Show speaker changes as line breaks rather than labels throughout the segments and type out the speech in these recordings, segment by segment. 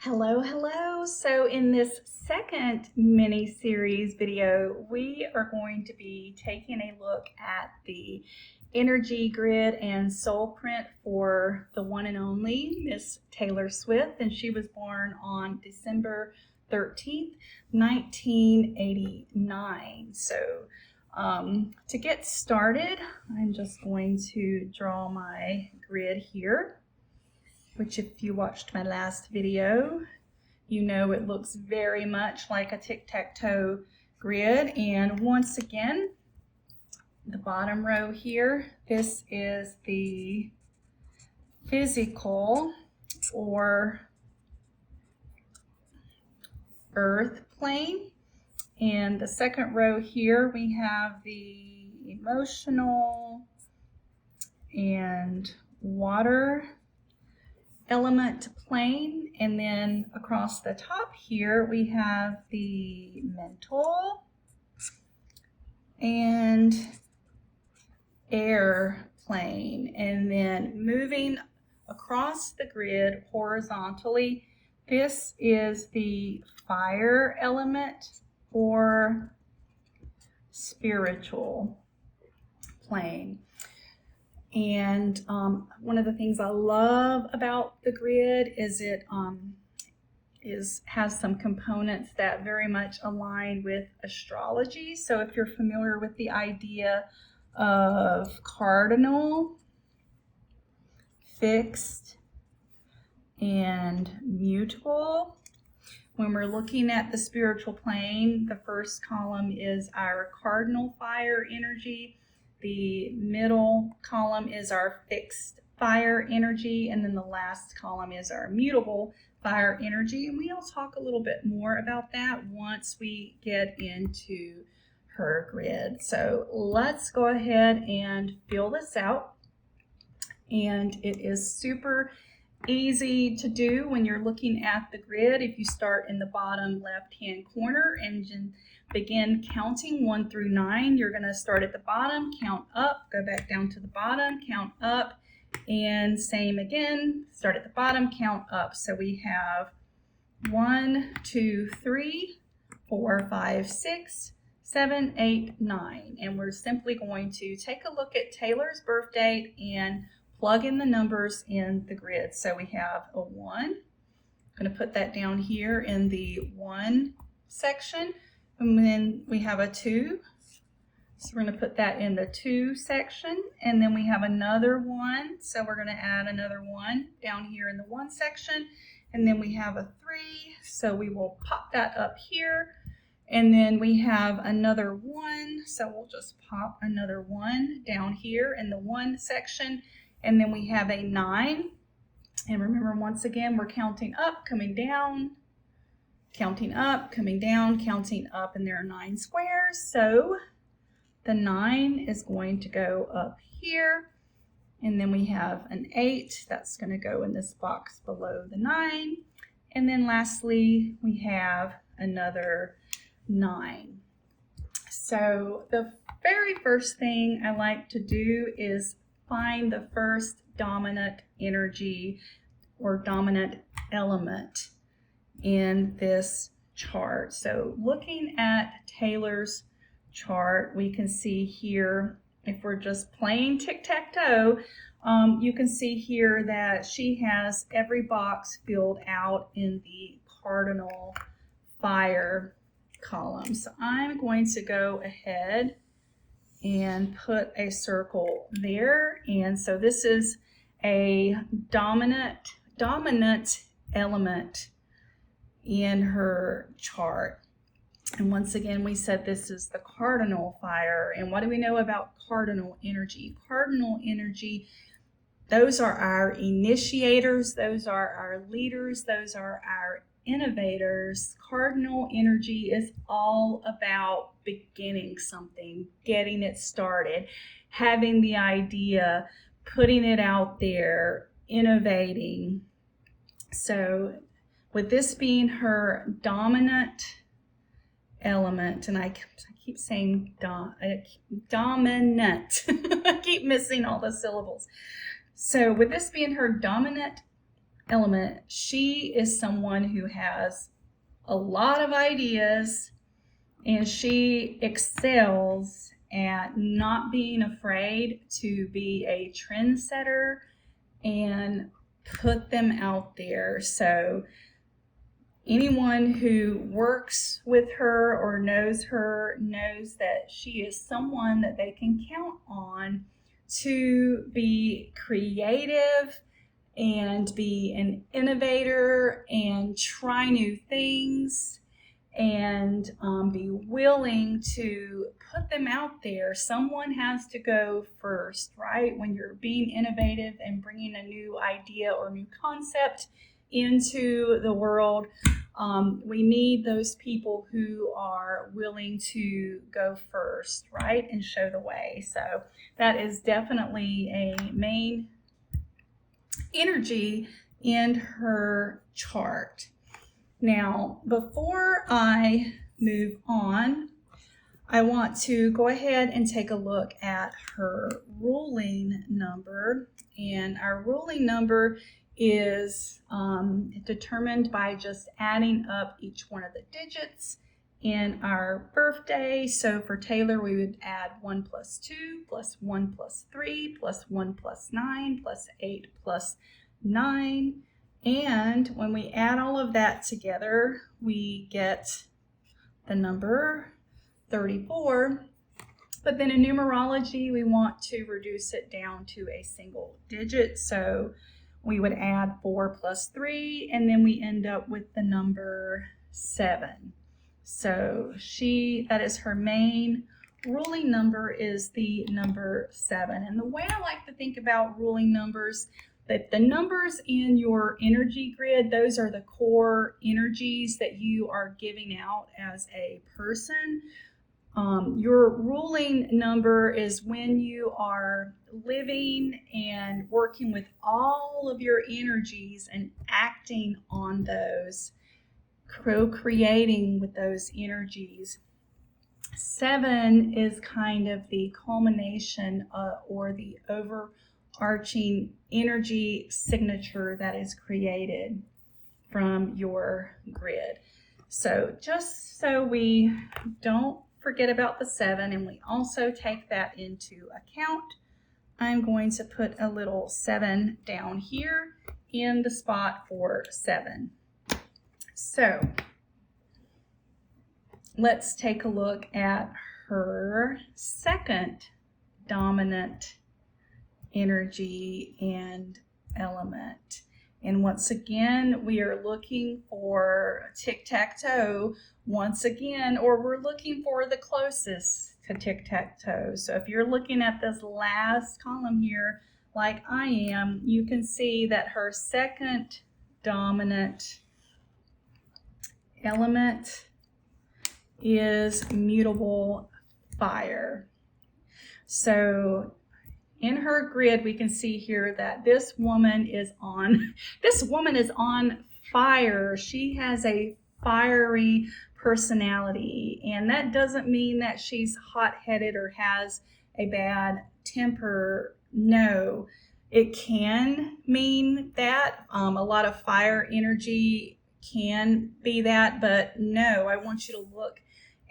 Hello, hello. So in this second mini series video, we are going to be taking a look at the energy grid and soul print for the one and only Miss Taylor Swift, and she was born on December 13th, 1989. So to get started, I'm just going to draw my grid here, which if you watched my last video, you know it looks very much like a tic-tac-toe grid. And once again, the bottom row here, this is the physical or earth plane. And the second row here, we have the emotional and water element plane, and then across the top here we have the mental and air plane. And then moving across the grid horizontally, this is the fire element or spiritual plane. And one of the things I love about the grid is it has some components that very much align with astrology. So if you're familiar with the idea of cardinal, fixed, and mutable, when we're looking at the spiritual plane, the first column is our cardinal fire energy. The middle column is our fixed fire energy, and then the last column is our mutable fire energy. And we'll talk a little bit more about that once we get into her grid. So let's go ahead and fill this out. And it is super easy to do when you're looking at the grid. If you start in the bottom left-hand corner and begin counting 1 through 9. You're going to start at the bottom, count up, go back down to the bottom, count up, and same again, start at the bottom, count up. So we have 1, 2, 3, 4, 5, 6, 7, 8, 9. And we're simply going to take a look at Taylor's birth date and plug in the numbers in the grid. So we have a 1. I'm going to put that down here in the 1 section. And then we have a 2, so we're going to put that in the 2 section. And then we have another 1, so we're going to add another 1 down here in the 1 section. And then we have a 3, so we will pop that up here. And then we have another 1, so we'll just pop another 1 down here in the 1 section. And then we have a 9. And remember, once again, we're counting up, coming down, counting up, coming down, counting up, and there are 9 squares. So the 9 is going to go up here. And then we have an 8 that's going to go in this box below the 9. And then lastly, we have another 9. So the very first thing I like to do is find the first dominant energy or dominant element in this chart. So looking at Taylor's chart, we can see here, if we're just playing tic-tac-toe, you can see here that she has every box filled out in the cardinal fire column. So I'm going to go ahead and put a circle there. And so this is a dominant element in her chart. And once again, we said this is the cardinal fire. And what do we know about cardinal energy? Cardinal energy, those are our initiators, those are our leaders, those are our innovators. Cardinal energy is all about beginning something, getting it started, having the idea, putting it out there, innovating. So with this being her dominant element, and I keep saying dominant. I keep missing all the syllables. So with this being her dominant element, she is someone who has a lot of ideas, and she excels at not being afraid to be a trendsetter and put them out there. So anyone who works with her or knows her knows that she is someone that they can count on to be creative and be an innovator and try new things and be willing to put them out there. Someone has to go first, right? When you're being innovative and bringing a new idea or new concept into the world, we need those people who are willing to go first, right? And show the way. So that is definitely a main energy in her chart. Now, before I move on, I want to go ahead and take a look at her ruling number. And our ruling number is determined by just adding up each one of the digits in our birthday. So for Taylor, we would add 1 plus 2 plus 1 plus 3 plus 1 plus 9 plus 8 plus 9. And when we add all of that together, we get the number 34. But then in numerology, we want to reduce it down to a single digit. So we would add 4 plus 3, and then we end up with the number 7. So that is her main ruling number, is the number 7. And the way I like to think about ruling numbers, that the numbers in your energy grid, those are the core energies that you are giving out as a person. Your ruling number is when you are living and working with all of your energies and acting on those, co-creating with those energies. 7 is kind of the culmination or the overarching energy signature that is created from your grid. So just so we don't forget about the 7 and we also take that into account, I'm going to put a little 7 down here in the spot for 7. So let's take a look at her second dominant energy and element. And once again, we are looking for tic-tac-toe once again, or we're looking for the closest to tic-tac-toe. So if you're looking at this last column here, like I am, you can see that her second dominant element is mutable fire. So in her grid, we can see here that this woman is on fire. She has a fiery personality, and that doesn't mean that she's hot-headed or has a bad temper. No, it can mean that. A lot of fire energy can be that, but no, I want you to look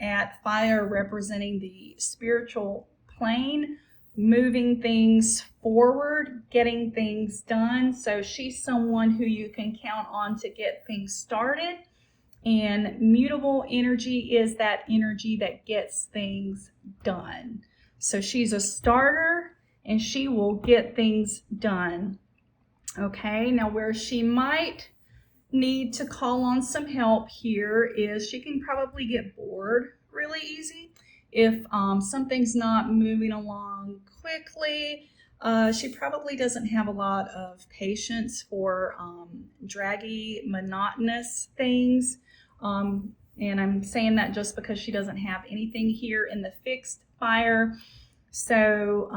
at fire representing the spiritual plane, moving things forward, getting things done. So she's someone who you can count on to get things started. And mutable energy is that energy that gets things done. So she's a starter and she will get things done. Okay, now where she might need to call on some help here is she can probably get bored really easy. If something's not moving along quickly, she probably doesn't have a lot of patience for draggy, monotonous things. And I'm saying that just because she doesn't have anything here in the fixed fire. So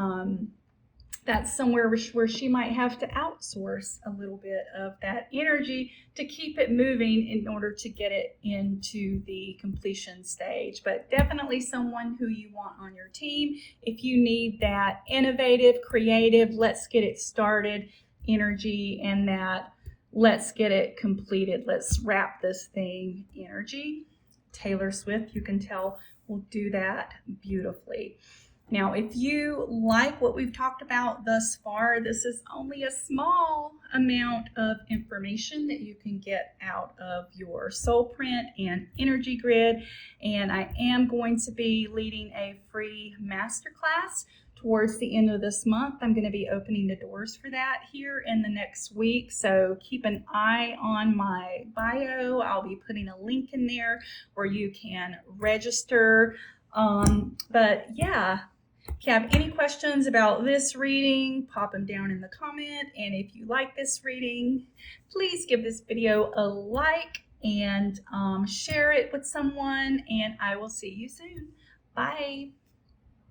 that's somewhere where she might have to outsource a little bit of that energy to keep it moving in order to get it into the completion stage. But definitely someone who you want on your team if you need that innovative, creative, let's get it started energy, and that let's get it completed. Let's wrap this thing energy. Taylor Swift, you can tell, will do that beautifully. Now, if you like what we've talked about thus far, this is only a small amount of information that you can get out of your soul print and energy grid. And I am going to be leading a free masterclass towards the end of this month. I'm going to be opening the doors for that here in the next week. So keep an eye on my bio. I'll be putting a link in there where you can register. But yeah, if you have any questions about this reading, pop them down in the comment. And if you like this reading, please give this video a like and share it with someone. And I will see you soon. Bye.